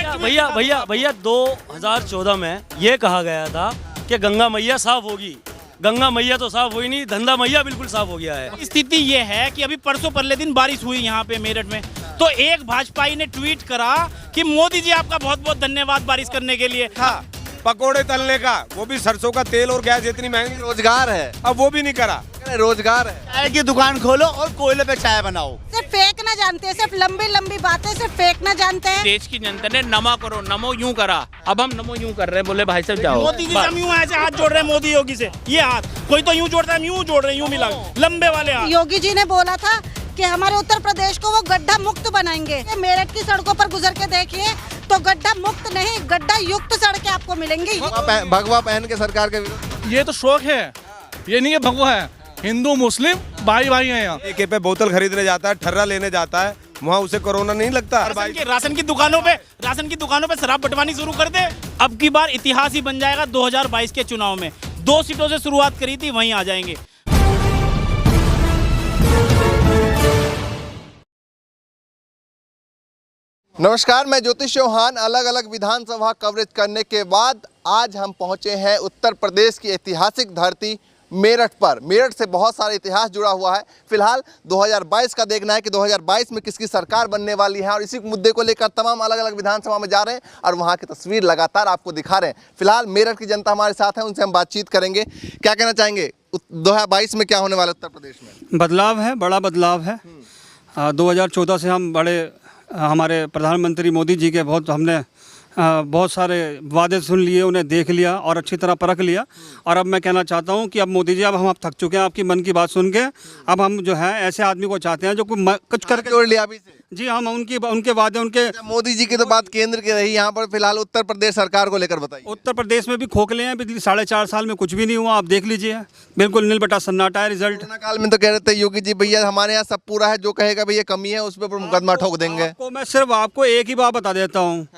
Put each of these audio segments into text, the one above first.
भैया भैया भैया 2014 में ये कहा गया था कि गंगा मैया साफ होगी। गंगा मैया तो साफ हुई नहीं, धंधा मैया बिल्कुल साफ हो गया है। स्थिति ये है कि अभी परसों परले दिन बारिश हुई यहाँ पे मेरठ में, तो एक भाजपाई ने ट्वीट करा कि मोदी जी आपका बहुत बहुत धन्यवाद बारिश करने के लिए। हाँ, पकोड़े तलने का, वो भी सरसों का तेल और गैस इतनी महंगी, रोजगार है, अब वो भी नहीं करा। रोजगार है। चाय की दुकान खोलो और कोयले पे चाय बनाओ। सिर्फ फेंकना जानते हैं, सिर्फ लंबी लंबी बातें सिर्फ फेंकना जानते हैं। देश की जनता ने नमा करो, नमो यूं करा, अब हम नमो यूं कर रहे हैं। बोले भाई साहब जाओ। मोदी जी हम यूं ऐसे हाथ जोड़ रहे हैं मोदी योगी से, ये हाथ कोई तो यूं जोड़ता है, यूं जोड़ रहे हैं, यूं मिला लंबे वाले हाथ। योगी जी ने बोला था कि हमारे उत्तर प्रदेश को वो गड्ढा मुक्त बनाएंगे। मेरठ की सड़कों पर गुजर के देखिए तो गड्ढा मुक्त नहीं, गड्ढा युक्त सड़कें आपको मिलेंगी। भगवा पहन के सरकार के विरोध। ये तो शौक है, ये नहीं है भगवा है। हिंदू मुस्लिम भाई भाई हैं यहाँ। ठेके पे बोतल खरीदने जाता है, ठर्रा लेने जाता है, वहाँ उसे कोरोना नहीं लगता। राशन की दुकानों पे शराब बंटवानी शुरू कर दे। अब की बार इतिहास ही बन जाएगा। 2022 के चुनाव में 2 सीटों से शुरुआत करी थी, वहीं आ जाएंगे। नमस्कार, मैं ज्योतिष चौहान। अलग अलग विधानसभा कवरेज करने के बाद आज हम पहुंचे हैं उत्तर प्रदेश की ऐतिहासिक धरती मेरठ पर। मेरठ से बहुत सारा इतिहास जुड़ा हुआ है। फिलहाल 2022 का देखना है कि 2022 में किसकी सरकार बनने वाली है, और इसी मुद्दे को लेकर तमाम अलग अलग विधानसभा में जा रहे हैं और वहां की तस्वीर लगातार आपको दिखा रहे हैं। फिलहाल मेरठ की जनता हमारे साथ है, उनसे हम बातचीत करेंगे। क्या कहना चाहेंगे 2022 में क्या होने वाला उत्तर प्रदेश में? बदलाव है, बड़ा बदलाव है। 2014 से हम हमारे प्रधानमंत्री मोदी जी के बहुत सारे वादे सुन लिए, उन्हें देख लिया और अच्छी तरह परख लिया। और अब मैं कहना चाहता हूं कि अब मोदी जी, अब हम थक चुके हैं आपकी मन की बात सुन के। अब हम जो है ऐसे आदमी को चाहते हैं जो कुछ करके जोड़ लिया अभी से। जी, हम उनके वादे, उनके मोदी जी की तो बात केंद्र की रही, यहाँ पर फिलहाल उत्तर प्रदेश सरकार को लेकर बताइए। उत्तर प्रदेश में भी खोखले हैं। पिछले 4.5 साल में कुछ भी नहीं हुआ, आप देख लीजिए, बिल्कुल नील बटा सन्नाटा है रिजल्ट। कोरोना काल में तो कह रहे थे योगी जी, भैया हमारे यहाँ सब पूरा है, जो कहेगा भैया कमी है उस पर मुकदमा ठोक देंगे। आपको मैं सिर्फ आपको एक ही बात बता देता हूँ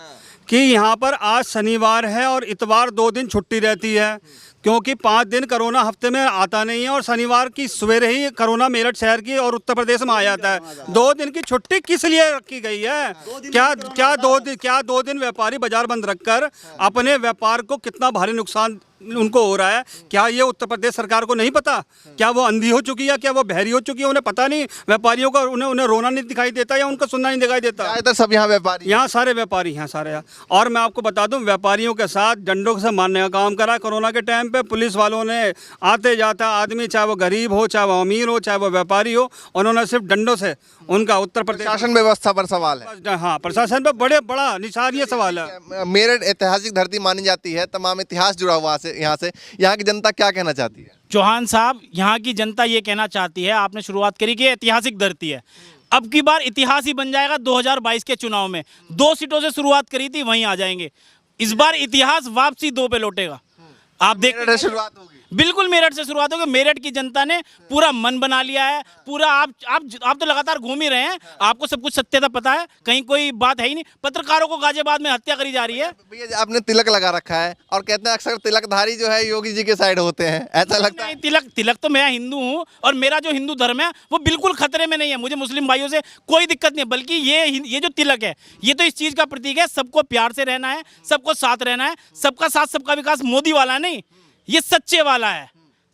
कि यहाँ पर आज शनिवार है और इतवार 2 दिन छुट्टी रहती है, क्योंकि 5 दिन कोरोना हफ्ते में आता नहीं है और शनिवार की सवेरे ही कोरोना मेरठ शहर की और उत्तर प्रदेश में आ जाता है। 2 दिन की छुट्टी किस लिए रखी गई है? क्या 2 दिन व्यापारी बाजार बंद रखकर अपने व्यापार को कितना भारी नुकसान उनको हो रहा है? क्या ये उत्तर प्रदेश सरकार को नहीं पता? क्या वो अंधी हो चुकी है? क्या वो बहरी हो चुकी है? उन्हें पता नहीं? व्यापारियों को उन्हें रोना नहीं दिखाई देता या उनका सुनना नहीं दिखाई देता? सब यहाँ व्यापारी, यहाँ सारे व्यापारी हैं सारे। और मैं आपको बता दूं, व्यापारियों के साथ डंडों से मारने का काम करा कोरोना के टाइम पे। पुलिस वालों ने आते जाता आदमी, चाहे वो गरीब हो, चाहे वो अमीर हो, चाहे वो व्यापारी हो, उन्होंने सिर्फ डंडों से उनका उत्तर प्रदेश शासन व्यवस्था पर सवाल है। हाँ, प्रशासन पे बड़ा निशान ये सवाल है। मेरठ ऐतिहासिक धरती मानी जाती है, तमाम इतिहास जुड़ा हुआ है यहाँ की जनता क्या कहना चाहती है? चौहान साहब, यहाँ की जनता ये कहना चाहती है, आपने शुरुआत करी कि ऐतिहासिक धरती है। अब की बार इतिहास ही बन जाएगा। 2022 के चुनाव में 2 सीटों से शुरुआत करी थी, वहीं आ जाएंगे। इस बार इतिहास वापसी 2 पे लौटेगा। आप देख, शुरुआत होगी, बिल्कुल मेरठ से शुरुआत होगी। मेरठ की जनता ने पूरा मन बना लिया है। पूरा आप तो लगातार घूम ही रहे हैं, आपको सब कुछ सत्यता पता है, कहीं कोई बात है ही नहीं। पत्रकारों को गाजियाबाद में हत्या करी जा रही है। भैया आपने तिलक लगा रखा है और कहते हैं अक्सर तिलकधारी जो है योगी जी के साइड होते हैं, ऐसा लगता है? तिलक तो मैं हिंदू हूँ और मेरा जो हिंदू धर्म है वो बिल्कुल खतरे में नहीं है। मुझे मुस्लिम भाइयों से कोई दिक्कत नहीं है, बल्कि ये जो तिलक है ये तो इस चीज़ का प्रतीक है। सबको प्यार से रहना है, सबको साथ रहना है। सबका साथ सबका विकास मोदी वाला नहीं, ये सच्चे वाला है,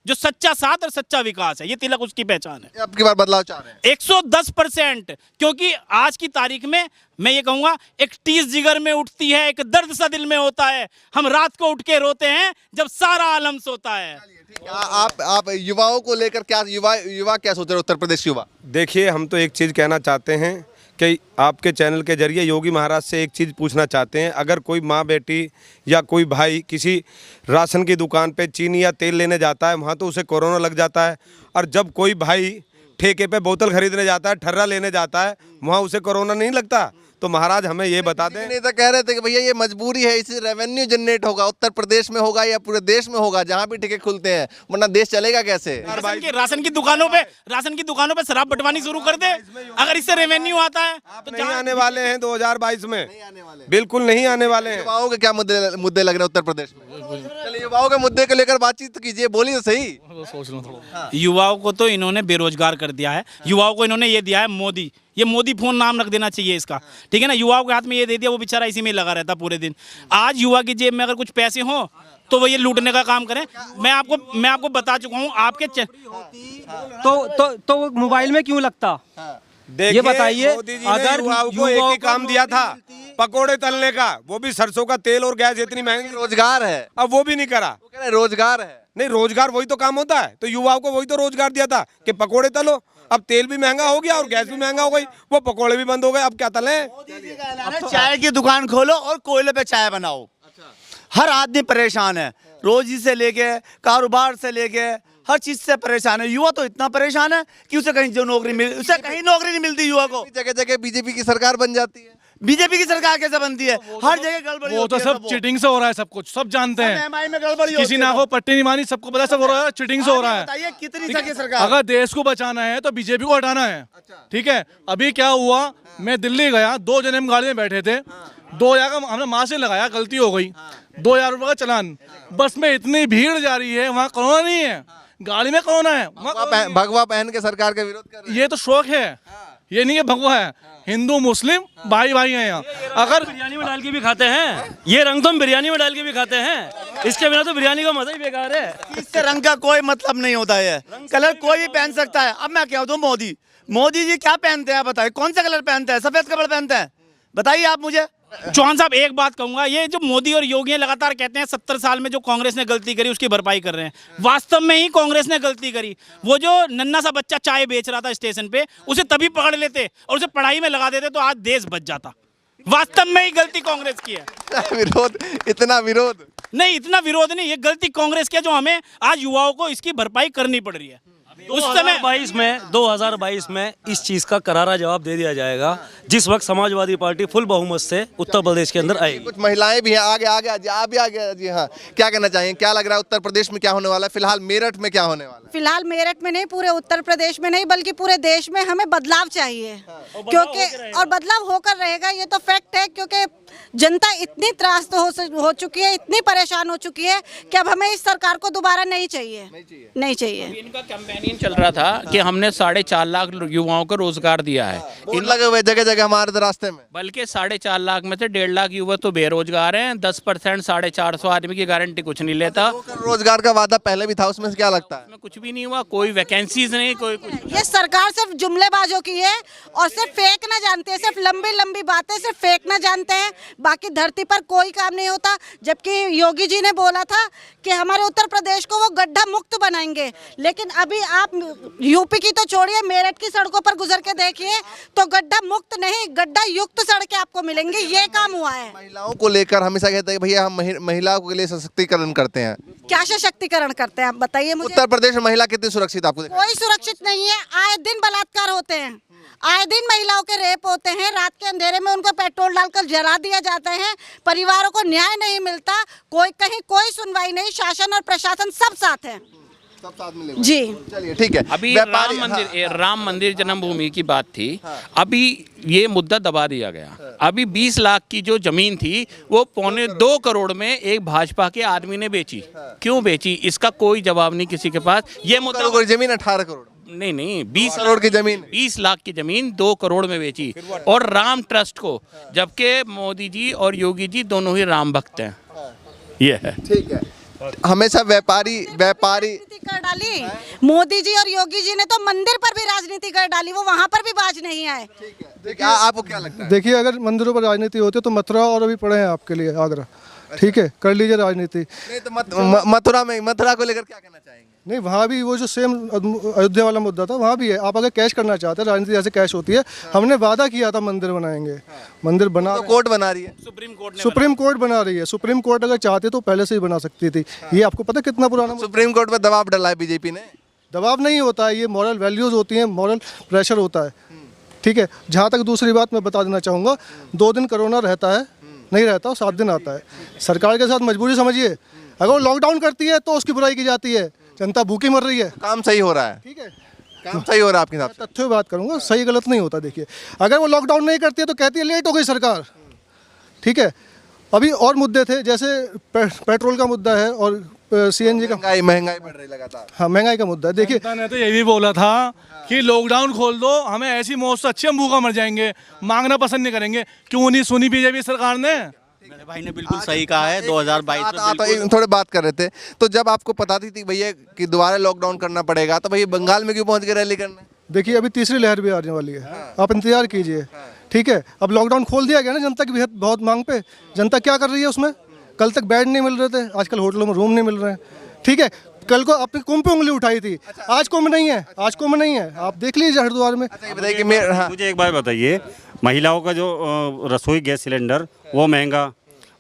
जो सच्चा साथ और सच्चा विकास है। ये तिलक उसकी पहचान है। अब की बार बदलाव चाह रहे हैं 110%, क्योंकि आज की तारीख में मैं ये कहूंगा, एक टीस जिगर में उठती है, एक दर्द सा दिल में होता है। हम रात को उठ के रोते हैं जब सारा आलम सोता है। आप युवाओं को लेकर क्या, युवा क्या सोच रहे हैं उत्तर प्रदेश युवा? देखिए, हम तो एक चीज़ कहना चाहते हैं कि आपके चैनल के जरिए योगी महाराज से एक चीज़ पूछना चाहते हैं। अगर कोई माँ बेटी या कोई भाई किसी राशन की दुकान पे चीनी या तेल लेने जाता है, वहाँ तो उसे कोरोना लग जाता है, और जब कोई भाई ठेके पे बोतल खरीदने जाता है, ठर्रा लेने जाता है, वहाँ उसे कोरोना नहीं लगता? तो महाराज हमें ये बता दें। नेता कह रहे थे कि भैया ये मजबूरी है, इससे रेवेन्यू जनरेट होगा, उत्तर प्रदेश में होगा या पूरे देश में होगा, जहाँ भी ठेके खुलते हैं, वरना देश चलेगा कैसे? राशन की दुकानों पे शराब बंटवानी शुरू कर दे, अगर इससे रेवेन्यू आता है तो नहीं आने वाले हैं 2022 में, बिल्कुल नहीं आने वाले हैं। युवाओं के क्या मुद्दे लग रहे हैं उत्तर प्रदेश में? युवाओं के मुद्दे को लेकर बातचीत कीजिए, बोलिए तो सही। सोच लो थोड़ा। युवाओं को तो इन्होंने बेरोजगार कर दिया है। युवाओं को इन्होंने ये दिया है मोदी, ये मोदी फोन नाम रख देना चाहिए इसका, ठीक है ना। युवाओं के हाथ में ये दे दिया, वो बेचारा इसी में लगा रहता पूरे दिन। आज युवा की जेब में अगर कुछ पैसे हों तो वो ये लूटने का काम करें। मैं आपको बता चुका हूँ आपके तो वो मोबाइल में क्यों लगता? देखिए, बताइए, मोदी जी ने अगर युवाओं को एक ही काम दिया था, पकोड़े तलने का, वो भी सरसों का तेल और गैस इतनी महंगी, रोजगार है, अब वो भी नहीं करा। वो कह रहे हैं रोजगार है। नहीं, रोजगार वही तो काम होता है, तो युवाओं को वही तो रोजगार दिया था कि पकोड़े तलो। अब तेल भी महंगा हो गया और गैस भी महंगा हो गई, वो पकोड़े भी बंद हो गए, अब क्या तले? चाय की दुकान खोलो और कोयले पे चाय बनाओ। हर आदमी परेशान है, रोजी से लेके कारोबार से लेके हर चीज से परेशान है। युवा तो इतना परेशान है कि उसे कहीं नौकरी नहीं मिलती युवा को। जगह जगह बीजेपी की सरकार बन जाती है। बीजेपी की सरकार कैसे बनती है? हर जगह गड़बड़ी वो होती तो है, सब चीटिंग से हो रहा है, सब कुछ सब जानते हैं। MI में गड़बड़ी किसी ना हो पट्टी नहीं मानी, सबको पता, सब हो रहा है, चीटिंग से हो रहा है। बताइए कितनी सकी सरकार। अगर देश को बचाना है तो बीजेपी को हटाना है, ठीक है। अभी क्या हुआ, मैं दिल्ली गया, 2 जने हम गाड़ी में बैठे थे, 2,000 का हमने मास्क नहीं लगाया, गलती हो गई, 2,000 रुपये का चालान। बस में इतनी भीड़ जा रही है, वहाँ कोरोना नहीं है, गाड़ी में कोरोना है। भगवा पहन के सरकार का विरोध कर रहे हैं। ये तो शौक है, ये नहीं है भगवा है। हिंदू मुस्लिम भाई भाई हैं यहाँ। अगर बिरयानी में डाल के भी खाते हैं, ये रंग तो हम बिरयानी में डाल के भी खाते हैं, इसके बिना तो बिरयानी का मजा ही बेकार है। इससे रंग का कोई मतलब नहीं होता है, कलर कोई भी पहन सकता है। अब मैं क्या हूँ, मोदी जी क्या पहनते हैं बताइए, कौन सा कलर पहनते हैं? सफेद कपड़े पहनते हैं, बताइए आप मुझे। चौहान साहब एक बात कहूंगा, ये जो मोदी और योगी लगातार कहते हैं 70 साल में जो कांग्रेस ने गलती करी उसकी भरपाई कर रहे हैं, वास्तव में ही कांग्रेस ने गलती करी। वो जो नन्ना सा बच्चा चाय बेच रहा था स्टेशन पे, उसे तभी पकड़ लेते और उसे पढ़ाई में लगा देते तो आज देश बच जाता। वास्तव में ही गलती कांग्रेस की है। विरोध, इतना विरोध नहीं, इतना विरोध नहीं, ये गलती कांग्रेस की है जो हमें आज युवाओं को इसकी भरपाई करनी पड़ रही है। उस समय 2022 में इस चीज का करारा जवाब दे दिया जाएगा, जिस वक्त समाजवादी पार्टी फुल बहुमत से उत्तर प्रदेश के अंदर आएगी। कुछ महिलाएं भी हैं, आगे आगे आप भी आगे जी। हाँ, क्या कहना चाहिए, क्या लग रहा है उत्तर प्रदेश में क्या होने वाला है? फिलहाल मेरठ में क्या होने वाला है? फिलहाल मेरठ में नहीं, पूरे उत्तर प्रदेश में नहीं बल्कि पूरे देश में हमें बदलाव चाहिए, क्योंकि और बदलाव होकर रहेगा, ये तो फैक्ट है। क्योंकि जनता इतनी त्रस्त हो चुकी है, इतनी परेशान हो चुकी है कि अब हमें इस सरकार को दोबारा नहीं चाहिए। इनका कैंपेनिंग चल रहा था कि हमने 4.5 लाख युवाओं को रोजगार दिया है, बोर्ड लगे हुए जगह जगह हमारे तो रास्ते में। बल्कि 4.5 लाख में से 1.5 लाख युवा तो बेरोजगार हैं। 10% 450 आदमी की गारंटी कुछ नहीं लेता। रोजगार का वादा पहले भी था, उसमें से क्या लगता है? उसमें कुछ भी नहीं हुआ, कोई वैकेंसीज नहीं, कोई कुछ। ये सरकार सिर्फ जुमलेबाजों की है और सिर्फ फेंकना जानती है, सिर्फ लंबी लंबी बातें सिर्फ फेंकना जानते हैं, बाकी धरती पर कोई काम नहीं होता। जबकि योगी जी ने बोला था कि हमारे उत्तर प्रदेश को वो गड्ढा मुक्त बनाएंगे, लेकिन अभी आप यूपी की तो छोड़िए, मेरठ की सड़कों पर गुजर के देखिए तो गड्ढा मुक्त नहीं, गड्ढा युक्त सड़कें आपको मिलेंगी। ये काम हुआ है। महिलाओं को लेकर हमेशा कहते हैं भैया हम महिलाओं के लिए सशक्तिकरण करते हैं। क्या सशक्तिकरण करते हैं आप बताइए मुझे। उत्तर प्रदेश में महिला कितनी सुरक्षित आपको दिखती है? कोई सुरक्षित नहीं है, आए दिन बलात्कार होते हैं, आए दिन महिलाओं के रेप होते हैं, रात के अंधेरे में उनको पेट्रोल डालकर जला दिया जाता है, परिवारों को न्याय नहीं मिलता, कहीं कोई सुनवाई नहीं, शासन और प्रशासन सब साथ है, सब साथ मिले जी। चलिए ठीक है। अभी राम मंदिर जन्मभूमि की बात थी, अभी ये मुद्दा दबा दिया गया। अभी 20 लाख की जो जमीन थी वो 2.25 करोड़ में एक भाजपा के आदमी ने बेची। क्यों बेची, इसका कोई जवाब नहीं किसी के पास। ये मुद्दा जमीन 18 करोड़ नहीं 20 करोड़ की जमीन, 20 लाख की जमीन 2 करोड़ में बेची, और राम ट्रस्ट को, जबकि मोदी जी और योगी जी दोनों ही राम भक्त हैं। ये है, ठीक है। हमेशा व्यापारी कर डाली मोदी जी और योगी जी ने, तो मंदिर पर भी राजनीति कर डाली, वो वहाँ पर भी बाज नहीं आए। आपको क्या लगता है? देखिए, अगर मंदिरों पर राजनीति होती है तो मथुरा और अभी पड़े हैं आपके लिए आगरा, ठीक है, कर लीजिए राजनीति। नहीं तो मथुरा को लेकर क्या कहना चाहेंगे? नहीं, वहाँ भी वो जो सेम अयोध्या वाला मुद्दा था, वहाँ भी है। आप अगर कैश करना चाहते हैं, राजनीति जैसे कैश होती है, हमने वादा किया था मंदिर बनाएंगे, मंदिर बना, तो कोर्ट बना रही है, सुप्रीम कोर्ट बना रही है। सुप्रीम कोर्ट अगर चाहती तो पहले से ही बना सकती थी। ये आपको पता कितना पुराना सुप्रीम कोर्ट पर दबाव डाला है बीजेपी ने। दबाव नहीं होता है, ये मॉरल वैल्यूज होती हैं, मॉरल प्रेशर होता है, ठीक है। जहाँ तक दूसरी बात मैं बता देना चाहूँगा, 2 दिन कोरोना रहता है, नहीं रहता, 7 दिन आता है। सरकार के साथ मजबूरी समझिए, अगर वो लॉकडाउन करती है तो उसकी बुराई की जाती है, जनता भूखी मर रही है। काम सही हो रहा है, ठीक है, काम सही हो रहा है आपके हिसाब से? तथ्य बात करूंगा, सही गलत नहीं होता। देखिए, अगर वो लॉकडाउन नहीं करती है तो कहती है लेट हो गई सरकार, ठीक है। अभी और मुद्दे थे, जैसे पेट्रोल का मुद्दा है और सीएनजी का, महंगाई बढ़ रही लगातार। हाँ महंगाई का मुद्दा है। देखिए जनता ने तो ये भी बोला था कि लॉकडाउन खोल दो, हमें ऐसी मौत से अच्छी हम भूखा मर जाएंगे, मांगना पसंद नहीं करेंगे। क्यों नहीं सुनी बीजेपी सरकार ने? मेरे भाई ने बिल्कुल सही कहा है। 2022 में बिल्कुल थोड़े बात कर रहे थे, तो जब आपको पता थी भैया कि दोबारा लॉकडाउन करना पड़ेगा, तो भैया बंगाल में क्यों पहुंच गए रैली करने? देखिए अभी तीसरी लहर भी आने वाली है, आप इंतजार कीजिए। ठीक है, अब लॉकडाउन खोल दिया गया ना जनता की बहुत मांग पे। जनता क्या कर रही है उसमें? कल तक बेड नहीं मिल रहे थे, आजकल होटलों में रूम नहीं मिल रहे हैं। ठीक है, कल को आपने कुंभ पे उंगली उठाई थी, आज कुंभ नहीं है, आज कुंभ नहीं है। आप देख लीजिए हरिद्वार में। बताइए कि मुझे एक बात बताइए, महिलाओं का जो रसोई गैस सिलेंडर वो महंगा,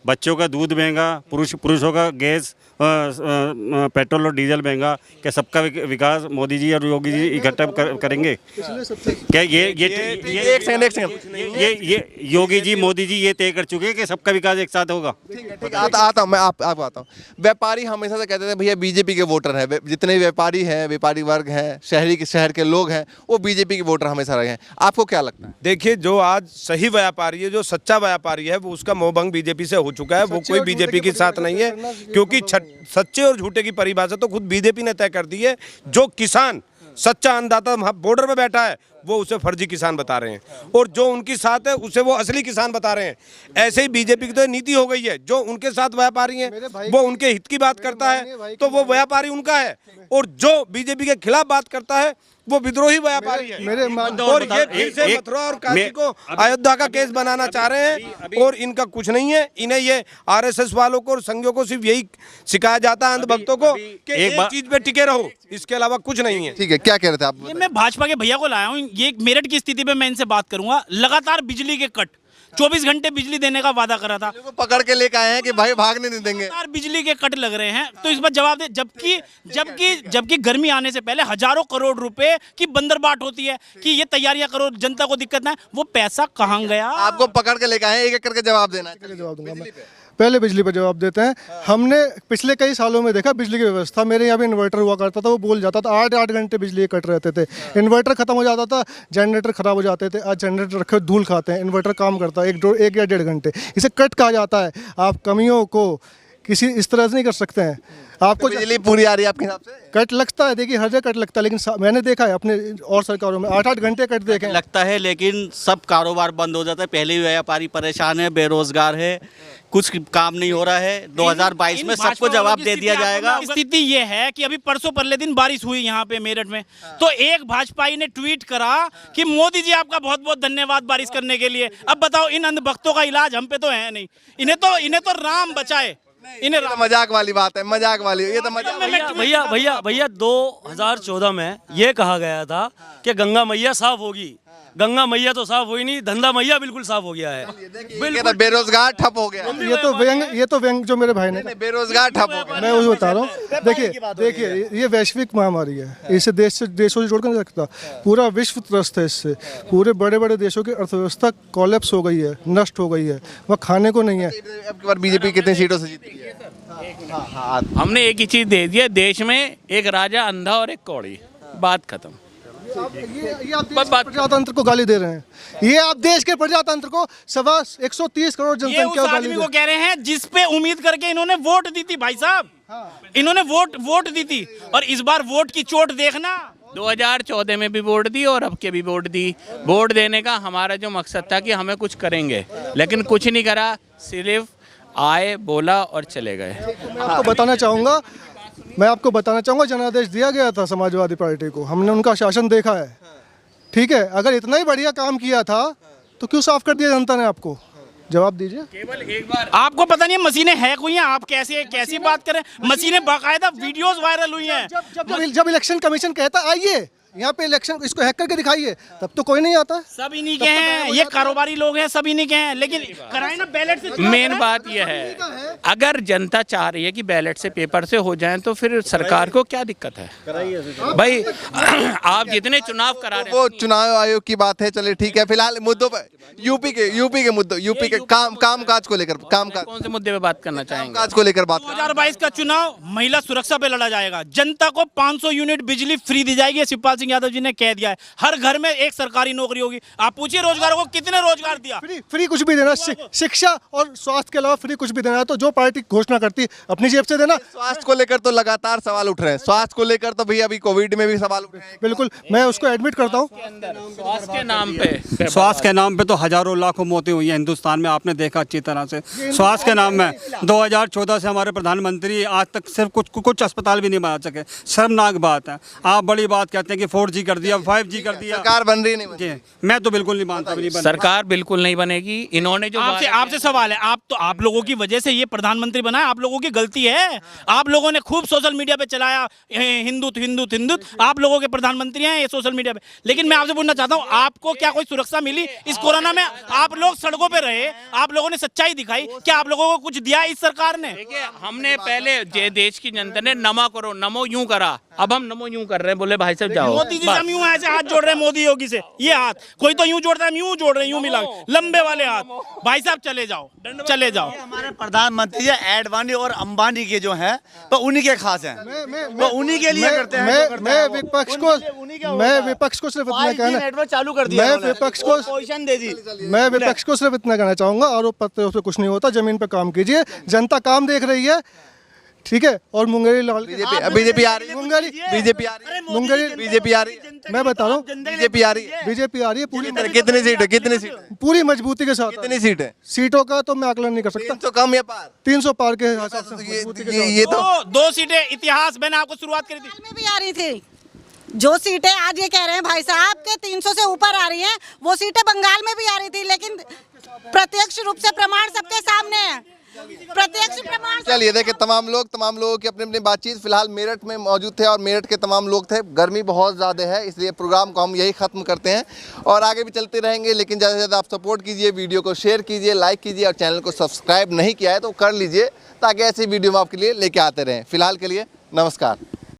बच्चों का दूध महंगा, पुरुषों का गैस पेट्रोल और डीजल महंगा। क्या सबका विकास मोदी जी और योगी जी इकट्ठा करेंगे क्या? एक सेकंड ये योगी जी मोदी जी ये तय कर चुके हैं कि सबका विकास एक साथ होगा। आता हूँ मैं, आप आता हूँ। व्यापारी हमेशा से कहते थे भैया बीजेपी के वोटर हैं, जितने व्यापारी हैं, व्यापारी वर्ग हैं, शहर के लोग हैं, वो बीजेपी के वोटर हमेशा रहे हैं। आपको क्या लगता है? देखिए, जो आज सही व्यापारी है, जो सच्चा व्यापारी है, वो उसका मोहभंग बीजेपी से हो चुका है। वो कोई बीजेपी के साथ नहीं है, क्योंकि सच्चे और झूठे की परिभाषा तो खुद बीजेपी ने तय कर दी है। जो किसान सच्चा अन्नदाता बॉर्डर पे बैठा है, वो उसे फर्जी किसान बता रहे हैं, और जो उनके साथ है उसे वो असली किसान बता रहे हैं। ऐसे ही बीजेपी की तो नीति हो गई है, जो उनके साथ व्यापारी हैं वो उनके हित की बात करता है तो वो व्यापारी उनका है, और जो बीजेपी के खिलाफ बात करता है वो विद्रोही व्यापारी है। और ये फिर से मथुरा और काशी को अयोध्या का केस बनाना चाह रहे हैं, और इनका कुछ नहीं है। इन्हें ये आरएसएस वालों को और संघियों को सिर्फ यही सिखाया जाता है, अंधभक्तों को, कि एक चीज पे टिके रहो, इसके अलावा कुछ नहीं है। ठीक है, क्या कह रहे थे आप? ये मैं भाजपा के भैया को लाया हूँ, ये मेरठ की स्थिति पे मैं इनसे बात करूंगा। लगातार बिजली के कट, 24 घंटे बिजली देने का वादा करा था, पकड़ के लेके आए हैं कि भाई भागने नहीं देंगे। लगातार बिजली के कट लग रहे हैं, तो इस बार जवाब दे। जबकि गर्मी आने से पहले हजारों करोड़ रुपए की बंदरबाट होती है कि ये तैयारियां करो, जनता को दिक्कत ना है, वो पैसा कहाँ गया? आपको पकड़ के लेके आए, एक एक करके जवाब देना है। जवाब दूंगा मैं, पहले बिजली पर जवाब देते हैं। हमने पिछले कई सालों में देखा बिजली की व्यवस्था, मेरे यहाँ भी इन्वर्टर हुआ करता था, वो बोल जाता था 8-8 घंटे बिजली कट रहते थे। इन्वर्टर खत्म हो जाता था, जनरेटर खराब हो जाते थे। आज जनरेटर रखे धूल खाते हैं, इन्वर्टर काम करता है 1 या 1.5 घंटे। इसे कट कहा जाता है। आप कमियों को किसी इस तरह से नहीं कर सकते हैं। आपको बिजली पूरी आ रही है आपके हिसाब से? कट लगता है, देखिए हर जगह कट लगता है, लेकिन मैंने देखा है अपने और सरकारों में 8-8 घंटे कट देखे हैं। लगता है, लेकिन सब कारोबार बंद हो जाता है। पहले ही व्यापारी परेशान है, बेरोजगार है, कुछ काम नहीं हो रहा है। 2022 में सबको जवाब दे दिया जाएगा। स्थिति ये है कि अभी परसों परले दिन बारिश हुई यहाँ पे मेरठ में, तो एक भाजपाई ने ट्वीट करा कि मोदी जी आपका बहुत बहुत धन्यवाद बारिश करने के लिए। अब बताओ, इन अंधभक्तों का इलाज हम पे तो है नहीं, इन्हें तो राम बचाए। इन्हें तो मजाक वाली बात है, मजाक वाली, ये तो मजाक। भैया 2014 में ये कहा गया था कि गंगा मैया साफ होगी। गंगा मैया तो साफ हुई नहीं, धंधा मैया बिल्कुल साफ हो गया है। बिल्कुल बेरोजगार ठप हो गया। ये तो व्यंग जो मेरे भाई ने, बेरोजगार ठप हो गया। मैं वही बता रहा हूँ। देखिए ये वैश्विक महामारी है, इसे देशों से जोड़ कर नहीं सकता। पूरा विश्व त्रस्त है इससे। पूरे बड़े बड़े देशों की अर्थव्यवस्था कोलैप्स हो गई है, नष्ट हो गई है, वह खाने को नहीं है। अब की बार बीजेपी कितनी सीटों से जीती है? हमने एक ही चीज दे दी है देश में, एक राजा अंधा और एक कौड़ी, बात खत्म। ये आप प्रजातंत्र को गाली दे रहे हैं। ये आप देश के प्रजातंत्र को 130 करोड़ जनसंख्या को गाली आदमी को कह रहे हैं जिस पे उम्मीद करके इन्होंने वोट दी थी। भाई साहब, इन्होंने वोट दी थी, और इस बार वोट की चोट देखना। 2014 में भी वोट दी और अब के भी वोट दी। वोट देने का हमारा जो मकसद था कि हमें कुछ करेंगे, लेकिन कुछ नहीं करा, सिर्फ आए, बोला और चले गए। मैं आपको बताना चाहूँगा जनादेश दिया गया था समाजवादी पार्टी को, हमने उनका शासन देखा है। ठीक है, अगर इतना ही बढ़िया काम किया था तो क्यों साफ कर दिया जनता ने आपको? जवाब दीजिए। केवल एक बार आपको पता नहीं है मशीनें हैक हुई हैं, आप कैसी बात करें? मशीनें बाकायदा वीडियोस वायरल हुई हैं। जब इलेक्शन कमीशन कहता आइए यहाँ पे इलेक्शन, इसको हैक करके दिखाइए, तब तो कोई नहीं आता। सब इन्हीं के हैं, ये कारोबारी लोग हैं, सब इन्हीं के हैं, लेकिन कराए ना बैलेट से। मेन बात यह है, अगर जनता चाह रही है कि बैलेट से, पेपर से हो जाए, तो फिर सरकार को क्या दिक्कत है? भाई आप जितने चुनाव करा रहे हैं, वो चुनाव आयोग की बात है। चलिए ठीक है, फिलहाल मुद्दों पर यूपी के मुद्दों, यूपी के काम काज को लेकर, कौन से मुद्दे पे बात करना चाहेंगे? काज को लेकर बात। 2022 का चुनाव महिला सुरक्षा पे लड़ा जाएगा। जनता को 500 यूनिट बिजली फ्री दी जाएगी, शिवपाल सिंह यादव जी ने कह दिया है हर घर में एक सरकारी नौकरी होगी। आप पूछिए रोजगारों को कितने रोजगार दिया। फ्री कुछ भी देना, शिक्षा और स्वास्थ्य के अलावा फ्री कुछ भी देना, तो जो पार्टी घोषणा करती है अपनी जेब से देना। स्वास्थ्य को लेकर तो लगातार सवाल उठ रहे हैं, स्वास्थ्य को लेकर तो भैया अभी कोविड में भी सवाल उठ रहे हैं। बिल्कुल, मैं उसको एडमिट करता हूँ। स्वास्थ्य के नाम पे, स्वास्थ्य के नाम पे तो हजारों लाखों मौतें हुई हैं हिंदुस्तान में, आपने देखा अच्छी तरह से। स्वास्थ्य के नाम में 2014 से हमारे प्रधानमंत्री आज तक सिर्फ कुछ अस्पताल भी नहीं बना सके। शर्मनाक बात है। आप बड़ी बात कहते हैं कि 4G कर दिया, 5G कर दिया, सरकार बन रही नहीं। जी, मैं तो बिल्कुल नहीं मानता। सरकार बिल्कुल नहीं बनेगी। इन्होंने जो आपसे सवाल है, आप लोगों की वजह से ये प्रधानमंत्री बना है, आप लोगों की गलती है। आप लोगों ने खूब सोशल मीडिया पे चलाया हिंदुत्व हिंदुत्व हिंदुत्व, आप लोगों के प्रधानमंत्री हैं ये सोशल मीडिया पे। लेकिन मैं आपसे पूछना चाहता हूँ, आपको क्या कोई सुरक्षा मिली इस कोरोना में? आप लोग सड़कों पे रहे, आप लोगों ने सच्चाई दिखाई, क्या आप लोगों को कुछ दिया इस सरकार ने? देखिए, हमने पहले देश की जनता ने नमा करो, नमो यूं करा, अब हम नमो यूं कर रहे हैं। बोले भाई साहब जाओ। मोदी जी से हम यूं ऐसे हाथ जोड़ रहे हैं, मोदी योगी से ये हाथ, कोई तो यूं जोड़ता है, हम यूं जोड़ रहे हैं, यूं मिला लंबे वाले हाथ। भाई साहब चले जाओ, चले जाओ। हमारे प्रधानमंत्री एडवाणी और अंबानी के जो हैं तो उन्हीं के खास हैं, वो उन्हीं के लिए करते हैं। मैं विपक्ष को सिर्फ इतना कहना, नेटवर्क चालू कर दिया, मैं विपक्ष को पोजीशन दे दी। मैं विपक्ष को सिर्फ इतना कहना चाहूंगा, आरोप प्रत्यारोप से कुछ नहीं होता, जमीन पे काम कीजिए, जनता काम देख रही है, ठीक है। और मुंगेरी लाल बीजेपी आ रही है, बीजेपी आ रही है, बीजेपी आ रही है, मैं बता रहा हूँ बीजेपी आ रही है, बीजेपी आ रही है पूरी। कितनी सीट है, कितनी सीट है, पूरी मजबूती के साथ। कितनी सीट है? सीटों का तो मैं आकलन नहीं कर सकता। 300 कम या पार? 300 पार के हिसाब से मजबूती के साथ। ये तो 2 सीटें इतिहास, मैंने आपको शुरुआत करी थी में भी आ रही थी। जो सीटें आज ये कह रहे हैं भाई साहब के 300 से ऊपर आ रही हैं, वो सीटें बंगाल में भी आ रही थी, लेकिन प्रत्यक्ष रूप से प्रमाण सबके सामने है, प्रत्यक्ष प्रमाण। चलिए देखिए, तमाम लोगों की अपनी अपनी बातचीत। फिलहाल मेरठ में मौजूद थे और मेरठ के तमाम लोग थे। गर्मी बहुत ज़्यादा है, इसलिए प्रोग्राम को हम यही ख़त्म करते हैं और आगे भी चलते रहेंगे। लेकिन ज़्यादा से ज़्यादा आप सपोर्ट कीजिए, वीडियो को शेयर कीजिए, लाइक कीजिए और चैनल को सब्सक्राइब नहीं किया है तो कर लीजिए, ताकि ऐसी वीडियो हम आपके लिए लेके आते रहें। फिलहाल के लिए नमस्कार।